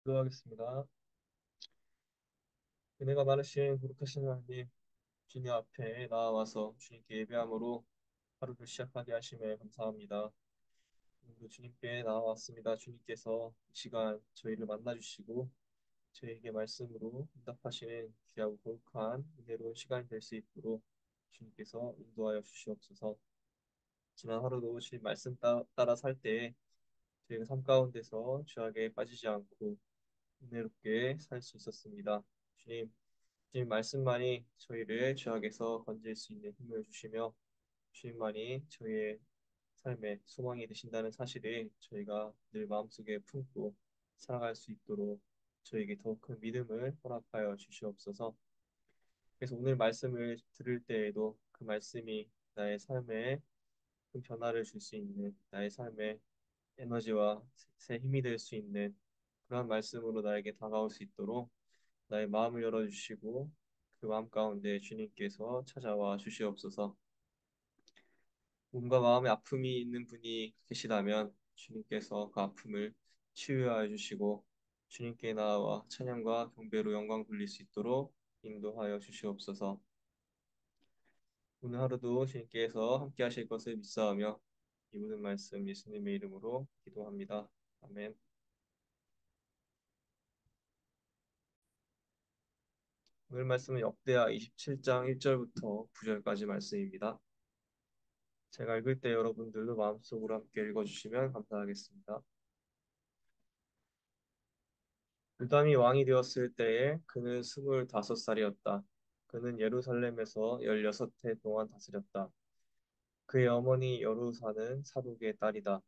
기도하겠습니다. 은혜가 많으신 거룩하신 하나님, 주님 앞에 나와서 주님께 예배함으로 하루를 시작하게 하심에 감사합니다. 오늘도 주님께 나와왔습니다. 주님께서 이 시간 저희를 만나주시고 저희에게 말씀으로 응답하시는 귀하고 거룩한 은혜로운 시간이 될 수 있도록 주님께서 인도하여 주시옵소서. 지난 하루도 주님 말씀 따라 살 때에 저희가 삶 가운데서 죄악에 빠지지 않고 은혜롭게 살 수 있었습니다. 주님 말씀만이 저희를 죄악에서 건질 수 있는 힘을 주시며 주님만이 저희의 삶의 소망이 되신다는 사실을 저희가 늘 마음속에 품고 살아갈 수 있도록 저에게 더욱 큰 믿음을 허락하여 주시옵소서. 그래서 오늘 말씀을 들을 때에도 그 말씀이 나의 삶에 큰 변화를 줄 수 있는 나의 삶의 에너지와 새 힘이 될 수 있는 그런 말씀으로 나에게 다가올 수 있도록 나의 마음을 열어주시고 그 마음 가운데 주님께서 찾아와 주시옵소서. 몸과 마음의 아픔이 있는 분이 계시다면 주님께서 그 아픔을 치유하여 주시고 주님께 나아와 찬양과 경배로 영광 돌릴 수 있도록 인도하여 주시옵소서. 오늘 하루도 주님께서 함께 하실 것을 믿사오며 이 모든 말씀 예수님의 이름으로 기도합니다. 아멘. 오늘 말씀은 역대하 27장 1절부터 9절까지 말씀입니다. 제가 읽을 때 여러분들도 마음속으로 함께 읽어주시면 감사하겠습니다. 요담이 왕이 되었을 때에 그는 25살이었다. 그는 예루살렘에서 16해 동안 다스렸다. 그의 어머니 여루사는 사독의 딸이다.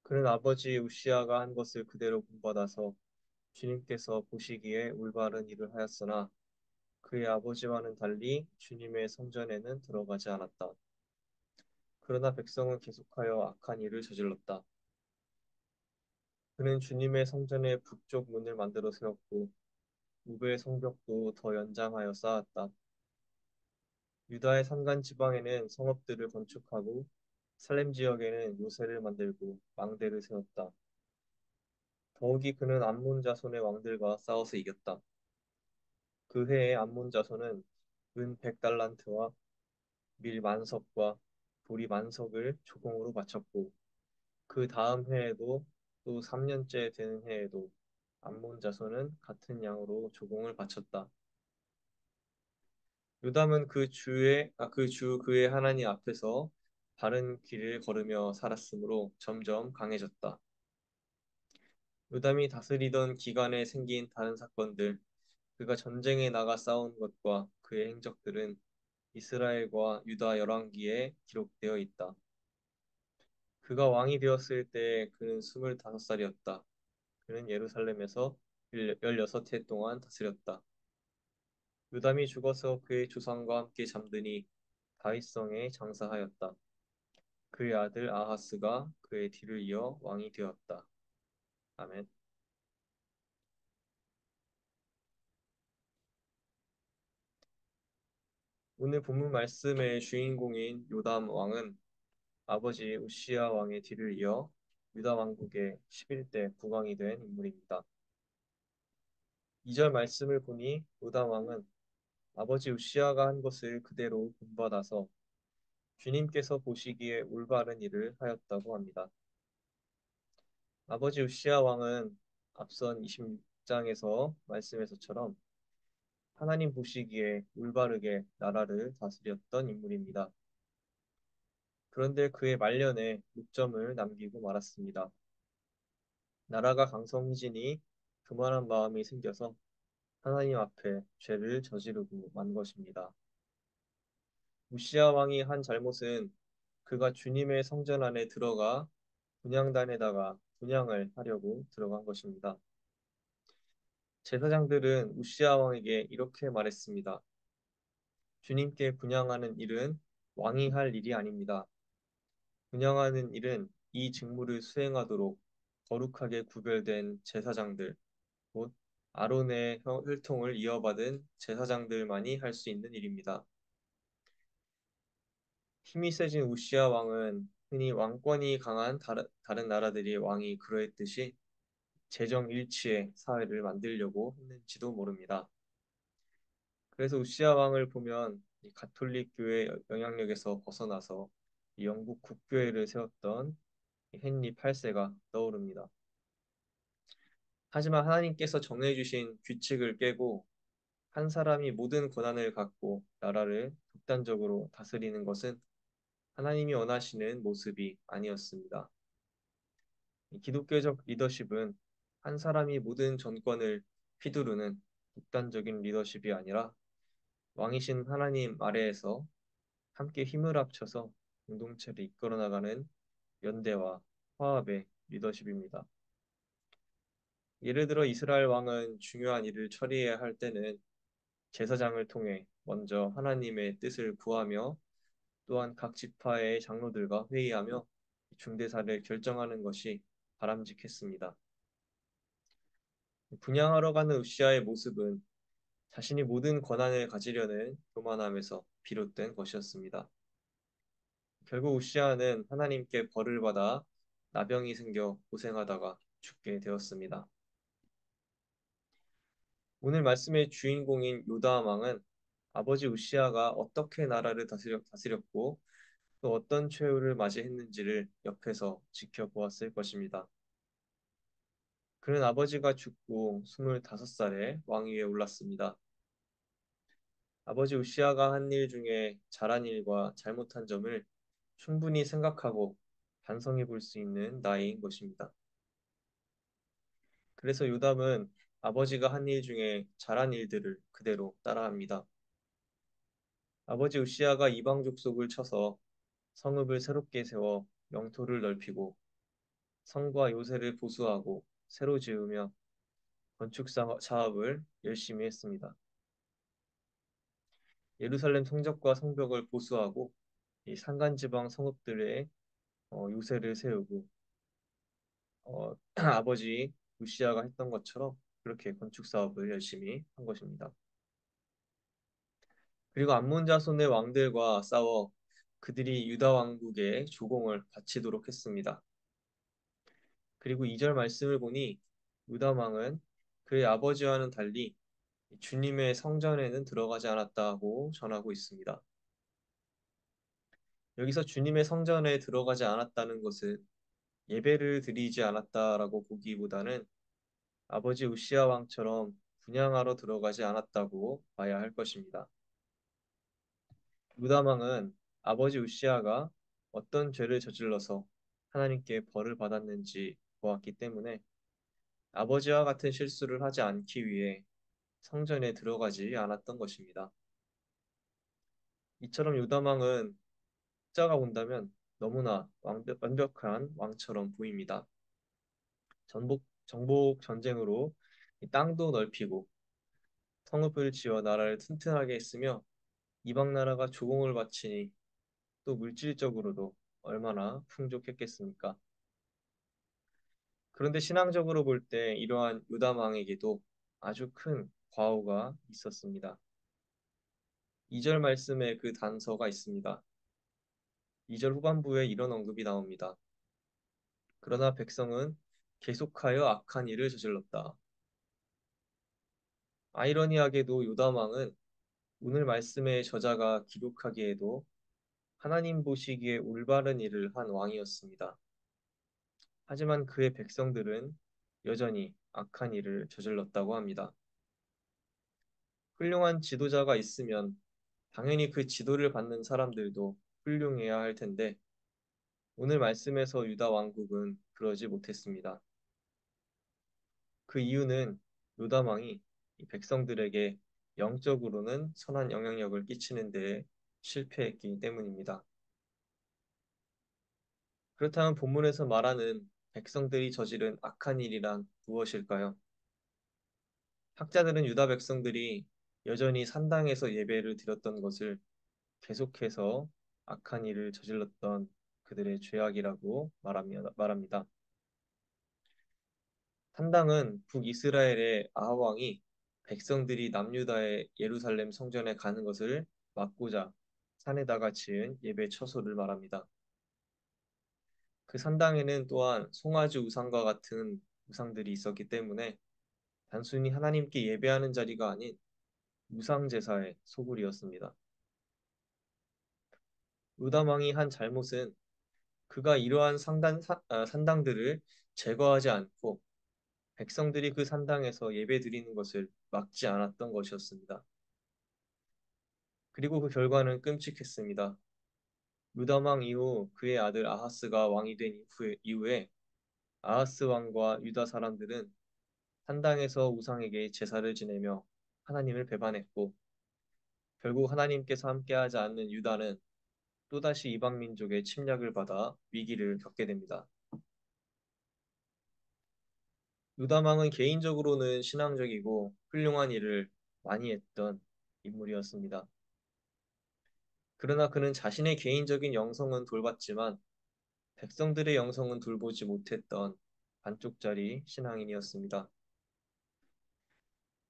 그는 아버지 우시아가 한 것을 그대로 본받아서 주님께서 보시기에 올바른 일을 하였으나 그의 아버지와는 달리 주님의 성전에는 들어가지 않았다. 그러나 백성은 계속하여 악한 일을 저질렀다. 그는 주님의 성전의 북쪽 문을 만들어 세웠고 우베 성벽도 더 연장하여 쌓았다. 유다의 산간 지방에는 성읍들을 건축하고 살렘 지역에는 요새를 만들고 망대를 세웠다. 더욱이 그는 암몬 자손의 왕들과 싸워서 이겼다. 그 해에 암몬 자손은 은 100달란트와 밀 만석과 보리 만석을 조공으로 바쳤고 그 다음 해에도 또 3년째 되는 해에도 암몬 자손은 같은 양으로 조공을 바쳤다. 요담은 그의 하나님 앞에서 바른 길을 걸으며 살았으므로 점점 강해졌다. 요담이 다스리던 기간에 생긴 다른 사건들, 그가 전쟁에 나가 싸운 것과 그의 행적들은 이스라엘과 유다 열왕기에 기록되어 있다. 그가 왕이 되었을 때 그는 25살이었다. 그는 예루살렘에서 16해 동안 다스렸다. 요담이 죽어서 그의 조상과 함께 잠드니 다윗성에 장사하였다. 그의 아들 아하스가 그의 뒤를 이어 왕이 되었다. 아멘. 오늘 본문 말씀의 주인공인 요담 왕은 아버지 우시아 왕의 뒤를 이어 유다 왕국의 11대 국왕이 된 인물입니다. 2절 말씀을 보니 요담 왕은 아버지 우시아가 한 것을 그대로 본받아서 주님께서 보시기에 올바른 일을 하였다고 합니다. 아버지 우시아 왕은 앞선 26장에서 말씀에서처럼 하나님 보시기에 올바르게 나라를 다스렸던 인물입니다. 그런데 그의 말년에 묵점을 남기고 말았습니다. 나라가 강성해지니 교만한 마음이 생겨서 하나님 앞에 죄를 저지르고 만 것입니다. 우시아 왕이 한 잘못은 그가 주님의 성전 안에 들어가 분향단에다가 분향을 하려고 들어간 것입니다. 제사장들은 우시아 왕에게 이렇게 말했습니다. 주님께 분향하는 일은 왕이 할 일이 아닙니다. 분향하는 일은 이 직무를 수행하도록 거룩하게 구별된 제사장들, 곧 아론의 혈통을 이어받은 제사장들만이 할 수 있는 일입니다. 힘이 세진 우시아 왕은 흔히 왕권이 강한 다른 나라들이 왕이 그러했듯이 재정 일치의 사회를 만들려고 했는지도 모릅니다. 그래서 우시아 왕을 보면 이 가톨릭 교회 영향력에서 벗어나서 이 영국 국교회를 세웠던 이 헨리 8세가 떠오릅니다. 하지만 하나님께서 정해주신 규칙을 깨고 한 사람이 모든 권한을 갖고 나라를 독단적으로 다스리는 것은 하나님이 원하시는 모습이 아니었습니다. 이 기독교적 리더십은 한 사람이 모든 정권을 휘두르는 독단적인 리더십이 아니라 왕이신 하나님 아래에서 함께 힘을 합쳐서 공동체를 이끌어 나가는 연대와 화합의 리더십입니다. 예를 들어 이스라엘 왕은 중요한 일을 처리해야 할 때는 제사장을 통해 먼저 하나님의 뜻을 구하며 또한 각 지파의 장로들과 회의하며 중대사를 결정하는 것이 바람직했습니다. 분향하러 가는 우시아의 모습은 자신이 모든 권한을 가지려는 교만함에서 비롯된 것이었습니다. 결국 우시아는 하나님께 벌을 받아 나병이 생겨 고생하다가 죽게 되었습니다. 오늘 말씀의 주인공인 요다함 왕은 아버지 우시아가 어떻게 나라를 다스렸고 또 어떤 최후를 맞이했는지를 옆에서 지켜보았을 것입니다. 그는 아버지가 죽고 25살에 왕위에 올랐습니다. 아버지 우시아가 한 일 중에 잘한 일과 잘못한 점을 충분히 생각하고 반성해 볼 수 있는 나이인 것입니다. 그래서 요담은 아버지가 한 일 중에 잘한 일들을 그대로 따라합니다. 아버지 우시아가 이방 족속을 쳐서 성읍을 새롭게 세워 영토를 넓히고 성과 요새를 보수하고 새로 지으며 건축 사업을 열심히 했습니다. 예루살렘 성적과 성벽을 보수하고 이 산간지방 성읍들의 요새를 세우고 아버지 우시아가 했던 것처럼 그렇게 건축 사업을 열심히 한 것입니다. 그리고 암몬 자손의 왕들과 싸워 그들이 유다 왕국의 조공을 바치도록 했습니다. 그리고 2절 말씀을 보니 유다 왕은 그의 아버지와는 달리 주님의 성전에는 들어가지 않았다고 전하고 있습니다. 여기서 주님의 성전에 들어가지 않았다는 것은 예배를 드리지 않았다라고 보기보다는 아버지 우시아 왕처럼 분향하러 들어가지 않았다고 봐야 할 것입니다. 유다 왕은 아버지 우시아가 어떤 죄를 저질러서 하나님께 벌을 받았는지 보았기 때문에 아버지와 같은 실수를 하지 않기 위해 성전에 들어가지 않았던 것입니다. 이처럼 유다 왕은 숫자가 본다면 너무나 완벽한 왕처럼 보입니다. 정복 전쟁으로 이 땅도 넓히고 성읍을 지어 나라를 튼튼하게 했으며 이방 나라가 조공을 바치니 또 물질적으로도 얼마나 풍족했겠습니까? 그런데 신앙적으로 볼 때 이러한 요담 왕에게도 아주 큰 과오가 있었습니다. 2절 말씀에 그 단서가 있습니다. 2절 후반부에 이런 언급이 나옵니다. 그러나 백성은 계속하여 악한 일을 저질렀다. 아이러니하게도 요담 왕은 오늘 말씀의 저자가 기록하기에도 하나님 보시기에 올바른 일을 한 왕이었습니다. 하지만 그의 백성들은 여전히 악한 일을 저질렀다고 합니다. 훌륭한 지도자가 있으면 당연히 그 지도를 받는 사람들도 훌륭해야 할 텐데 오늘 말씀에서 유다 왕국은 그러지 못했습니다. 그 이유는 요다 왕이 이 백성들에게 영적으로는 선한 영향력을 끼치는 데에 실패했기 때문입니다. 그렇다면 본문에서 말하는 백성들이 저지른 악한 일이란 무엇일까요? 학자들은 유다 백성들이 여전히 산당에서 예배를 드렸던 것을 계속해서 악한 일을 저질렀던 그들의 죄악이라고 말합니다. 산당은 북이스라엘의 아하 왕이 백성들이 남유다의 예루살렘 성전에 가는 것을 막고자 산에다가 지은 예배 처소를 말합니다. 그 산당에는 또한 송아지 우상과 같은 우상들이 있었기 때문에 단순히 하나님께 예배하는 자리가 아닌 우상 제사의 소굴이었습니다. 요담 왕이 한 잘못은 그가 이러한 산당들을 제거하지 않고 백성들이 그 산당에서 예배 드리는 것을 막지 않았던 것이었습니다. 그리고 그 결과는 끔찍했습니다. 요담 왕 이후 그의 아들 아하스가 왕이 된 이후에 아하스 왕과 유다 사람들은 산당에서 우상에게 제사를 지내며 하나님을 배반했고 결국 하나님께서 함께하지 않는 유다는 또다시 이방 민족의 침략을 받아 위기를 겪게 됩니다. 유다망은 개인적으로는 신앙적이고 훌륭한 일을 많이 했던 인물이었습니다. 그러나 그는 자신의 개인적인 영성은 돌봤지만 백성들의 영성은 돌보지 못했던 반쪽짜리 신앙인이었습니다.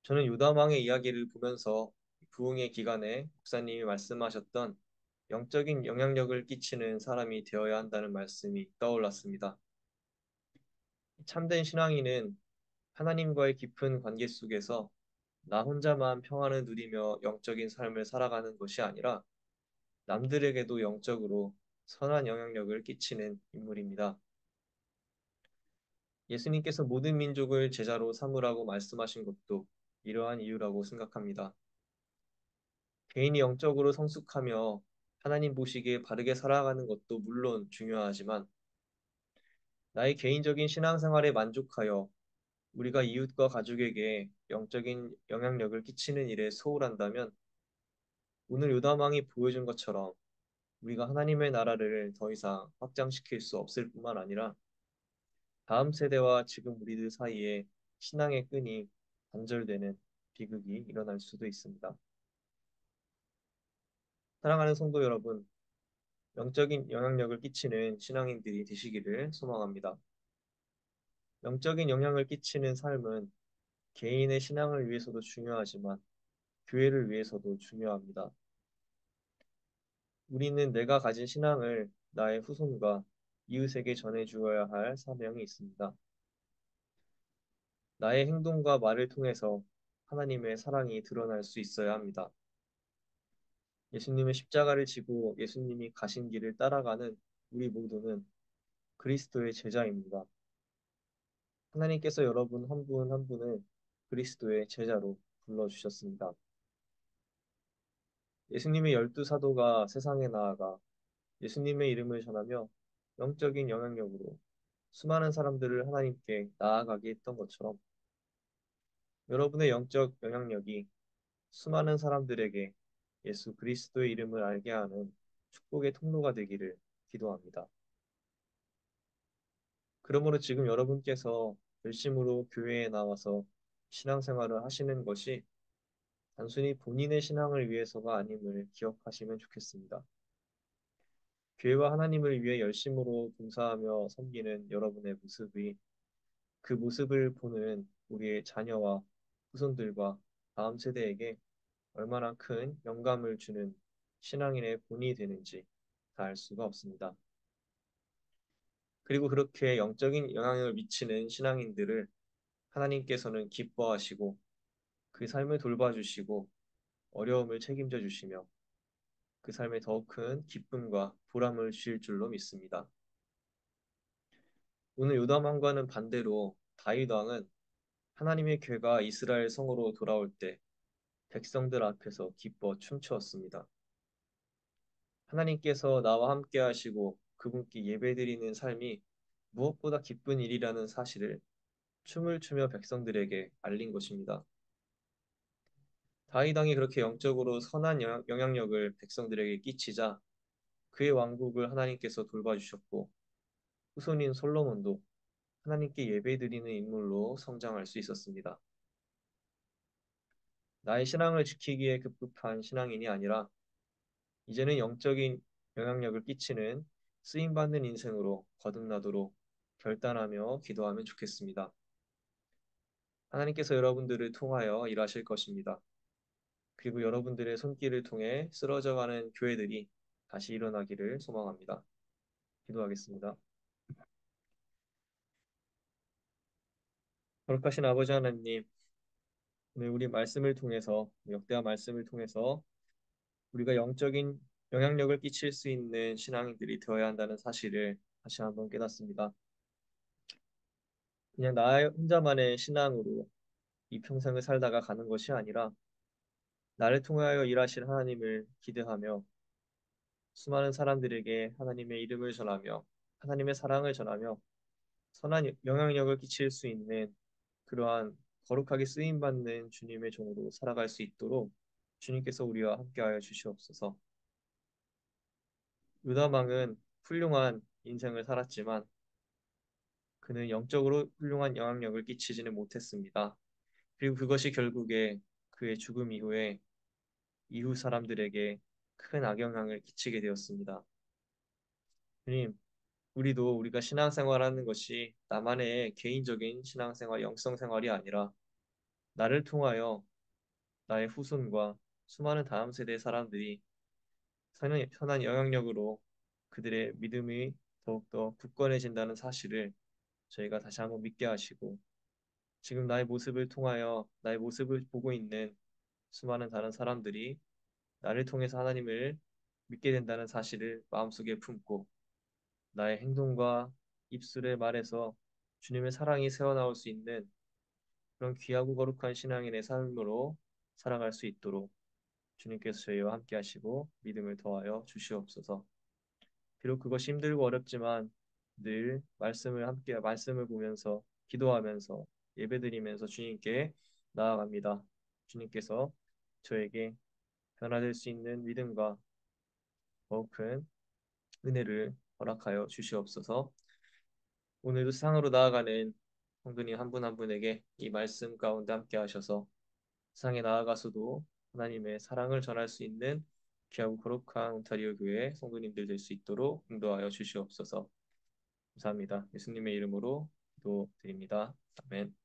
저는 유다망의 이야기를 보면서 부흥의 기간에 목사님이 말씀하셨던 영적인 영향력을 끼치는 사람이 되어야 한다는 말씀이 떠올랐습니다. 참된 신앙인은 하나님과의 깊은 관계 속에서 나 혼자만 평안을 누리며 영적인 삶을 살아가는 것이 아니라 남들에게도 영적으로 선한 영향력을 끼치는 인물입니다. 예수님께서 모든 민족을 제자로 삼으라고 말씀하신 것도 이러한 이유라고 생각합니다. 개인이 영적으로 성숙하며 하나님 보시기에 바르게 살아가는 것도 물론 중요하지만 나의 개인적인 신앙생활에 만족하여 우리가 이웃과 가족에게 영적인 영향력을 끼치는 일에 소홀한다면 오늘 요담왕이 보여준 것처럼 우리가 하나님의 나라를 더 이상 확장시킬 수 없을 뿐만 아니라 다음 세대와 지금 우리들 사이에 신앙의 끈이 단절되는 비극이 일어날 수도 있습니다. 사랑하는 성도 여러분, 영적인 영향력을 끼치는 신앙인들이 되시기를 소망합니다. 영적인 영향을 끼치는 삶은 개인의 신앙을 위해서도 중요하지만 교회를 위해서도 중요합니다. 우리는 내가 가진 신앙을 나의 후손과 이웃에게 전해주어야 할 사명이 있습니다. 나의 행동과 말을 통해서 하나님의 사랑이 드러날 수 있어야 합니다. 예수님의 십자가를 지고 예수님이 가신 길을 따라가는 우리 모두는 그리스도의 제자입니다. 하나님께서 여러분 한 분 한 분을 그리스도의 제자로 불러주셨습니다. 예수님의 12 사도가 세상에 나아가 예수님의 이름을 전하며 영적인 영향력으로 수많은 사람들을 하나님께 나아가게 했던 것처럼 여러분의 영적 영향력이 수많은 사람들에게 예수 그리스도의 이름을 알게 하는 축복의 통로가 되기를 기도합니다. 그러므로 지금 여러분께서 열심으로 교회에 나와서 신앙생활을 하시는 것이 단순히 본인의 신앙을 위해서가 아님을 기억하시면 좋겠습니다. 교회와 하나님을 위해 열심으로 봉사하며 섬기는 여러분의 모습이 그 모습을 보는 우리의 자녀와 후손들과 다음 세대에게 얼마나 큰 영감을 주는 신앙인의 본이 되는지 다 알 수가 없습니다. 그리고 그렇게 영적인 영향을 미치는 신앙인들을 하나님께서는 기뻐하시고 그 삶을 돌봐주시고 어려움을 책임져 주시며 그 삶에 더욱 큰 기쁨과 보람을 주실 줄로 믿습니다. 오늘 요담 왕과는 반대로 다윗 왕은 하나님의 괴가 이스라엘 성으로 돌아올 때 백성들 앞에서 기뻐 춤추었습니다. 하나님께서 나와 함께 하시고 그분께 예배드리는 삶이 무엇보다 기쁜 일이라는 사실을 춤을 추며 백성들에게 알린 것입니다. 다윗 왕이 그렇게 영적으로 선한 영향력을 백성들에게 끼치자 그의 왕국을 하나님께서 돌봐주셨고 후손인 솔로몬도 하나님께 예배드리는 인물로 성장할 수 있었습니다. 나의 신앙을 지키기에 급급한 신앙인이 아니라 이제는 영적인 영향력을 끼치는 쓰임받는 인생으로 거듭나도록 결단하며 기도하면 좋겠습니다. 하나님께서 여러분들을 통하여 일하실 것입니다. 그리고 여러분들의 손길을 통해 쓰러져가는 교회들이 다시 일어나기를 소망합니다. 기도하겠습니다. 거룩하신 아버지 하나님, 오늘 우리 말씀을 통해서, 역대한 말씀을 통해서 우리가 영적인 영향력을 끼칠 수 있는 신앙인들이 되어야 한다는 사실을 다시 한번 깨닫습니다. 그냥 나 혼자만의 신앙으로 이 평생을 살다가 가는 것이 아니라 나를 통하여 일하실 하나님을 기대하며 수많은 사람들에게 하나님의 이름을 전하며 하나님의 사랑을 전하며 선한 영향력을 끼칠 수 있는 그러한 거룩하게 쓰임받는 주님의 종으로 살아갈 수 있도록 주님께서 우리와 함께하여 주시옵소서. 유다망은 훌륭한 인생을 살았지만 그는 영적으로 훌륭한 영향력을 끼치지는 못했습니다. 그리고 그것이 결국에 그의 죽음 이후에 이후 사람들에게 큰 악영향을 끼치게 되었습니다. 주님, 우리도 우리가 신앙생활하는 것이 나만의 개인적인 신앙생활, 영성생활이 아니라 나를 통하여 나의 후손과 수많은 다음 세대의 사람들이 선한 영향력으로 그들의 믿음이 더욱더 굳건해진다는 사실을 저희가 다시 한번 믿게 하시고 지금 나의 모습을 통하여 나의 모습을 보고 있는 수많은 다른 사람들이 나를 통해서 하나님을 믿게 된다는 사실을 마음속에 품고 나의 행동과 입술의 말에서 주님의 사랑이 새어나올 수 있는 그런 귀하고 거룩한 신앙인의 삶으로 살아갈 수 있도록 주님께서 저희와 함께 하시고 믿음을 더하여 주시옵소서. 비록 그것이 힘들고 어렵지만 늘 말씀을 보면서 기도하면서 예배드리면서 주님께 나아갑니다. 주님께서 저에게 변화될 수 있는 믿음과 더욱 큰 은혜를 허락하여 주시옵소서. 오늘도 세상으로 나아가는 성도님 한 분 한 분에게 이 말씀 가운데 함께 하셔서 세상에 나아가서도 하나님의 사랑을 전할 수 있는 귀하고 거룩한 온타리오 교회 성도님들 될 수 있도록 인도하여 주시옵소서. 감사합니다. 예수님의 이름으로 기도드립니다. 아멘.